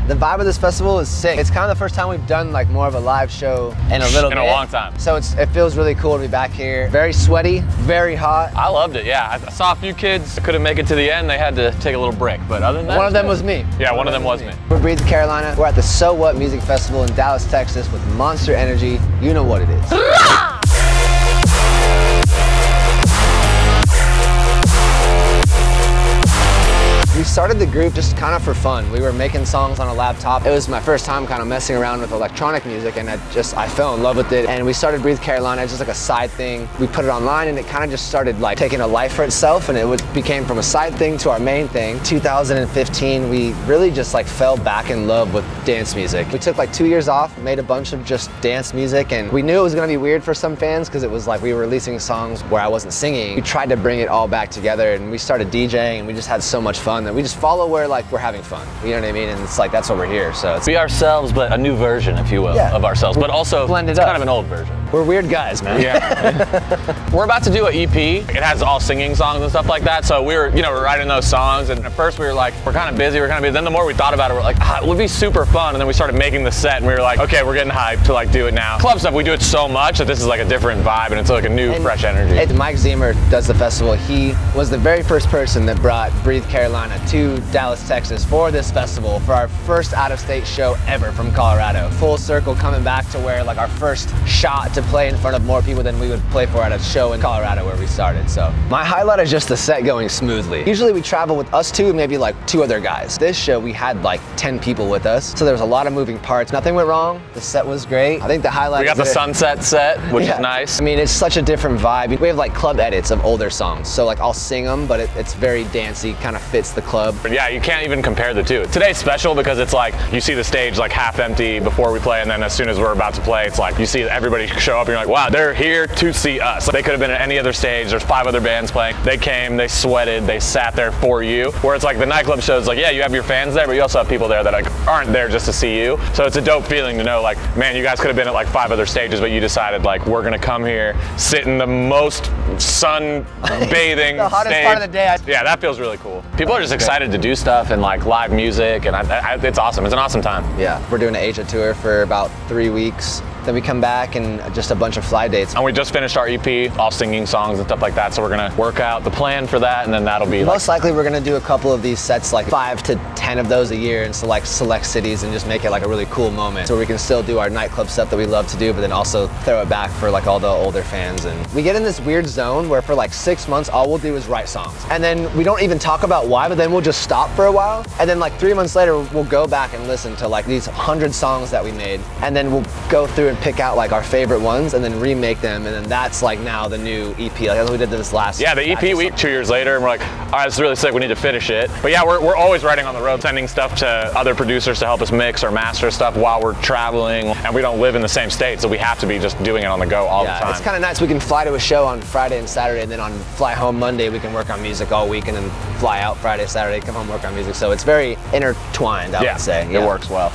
The vibe of this festival is sick. It's kind of the first time we've done like more of a live show in a little bit. In a long time. So it feels really cool to be back here. Very sweaty, very hot. I loved it, yeah. I saw a few kids that couldn't make it to the end. They had to take a little break, but other than that, one of them was me. Yeah, one of them was me. We're Breathe, Carolina. We're at the So What Music Festival in Dallas, Texas with Monster Energy. You know what it is. We started the group just kind of for fun. We were making songs on a laptop. It was my first time kind of messing around with electronic music, and I fell in love with it. And we started Breathe Carolina, just like a side thing. We put it online and it kind of just started like taking a life for itself, and it became from a side thing to our main thing. 2015, we really just like fell back in love with dance music. We took like 2 years off, made a bunch of just dance music, and we knew it was gonna be weird for some fans because it was like we were releasing songs where I wasn't singing. We tried to bring it all back together, and we started DJing, and we just had so much fun that we just follow where like we're having fun, you know what I mean? And it's like that's what we're here. So it's be ourselves, but a new version, if you will, of ourselves, but also blend it it's up. kind of an old version. We're weird guys, man. Yeah. We're about to do an EP. It has all singing songs and stuff like that. So we were, we're writing those songs, and at first we were like, we're kind of busy. Then the more we thought about it, we're like, it would be super fun. And then we started making the set, and we were like, okay, we're getting hyped to like do it now. Club stuff, we do it so much that this is like a different vibe, and it's like a new, fresh energy. Mike Zemer does the festival. He was the very first person that brought Breathe Carolina to Dallas, Texas for this festival, for our first out-of-state show ever from Colorado. Full circle coming back to where like our first shot to play in front of more people than we would play for at a show in Colorado where we started. So my highlight is just the set going smoothly. Usually we travel with us two and maybe like 2 other guys. This show we had like 10 people with us, so there was a lot of moving parts. Nothing went wrong. The set was great. I think the highlight. We got the sunset set, which is nice. I mean, it's such a different vibe. We have like club edits of older songs, so like I'll sing them, but it's very dancey, kind of fits the club. But yeah, you can't even compare the two. Today's special because it's like you see the stage like half empty before we play, and then as soon as we're about to play, it's like you see everybody show up and you're like, wow, they're here to see us. They could have been at any other stage. There's 5 other bands playing. They came, they sweated, they sat there for you. Where it's like the nightclub shows, like, yeah, you have your fans there, but you also have people there that like aren't there just to see you. So it's a dope feeling to know like, man, you guys could have been at like 5 other stages, but you decided like, we're gonna come here, sit in the most sun bathing the hottest stage. part of the day. Yeah, that feels really cool. People are just excited to do stuff and like live music, and it's awesome. It's an awesome time. Yeah, we're doing an Asia tour for about 3 weeks. Then we come back and just a bunch of fly dates. And we just finished our EP, all singing songs and stuff like that. So we're gonna work out the plan for that, and then that'll be most likely we're gonna do a couple of these sets, like 5 to 10 of those a year in select cities, and just make it like a really cool moment. So we can still do our nightclub stuff that we love to do, but then also throw it back for like all the older fans. And we get in this weird zone where for like 6 months, all we'll do is write songs. And then we don't even talk about why, but then we'll just stop for a while. And then like 3 months later, we'll go back and listen to like these 100 songs that we made. And then we'll go through and pick out like our favorite ones and then remake them, and then that's like now the new EP. Like that's what we did this last. Yeah, the EP week 2 years later, and we're like, all right, it's really sick. We need to finish it. But yeah, we're always writing on the road, sending stuff to other producers to help us mix or master stuff while we're traveling, and we don't live in the same state, so we have to be just doing it on the go all the time. It's kind of nice. We can fly to a show on Friday and Saturday, and then on fly home Monday we can work on music all week, and then fly out Friday, Saturday, come home, work on music. So it's very intertwined, I would say. It works well.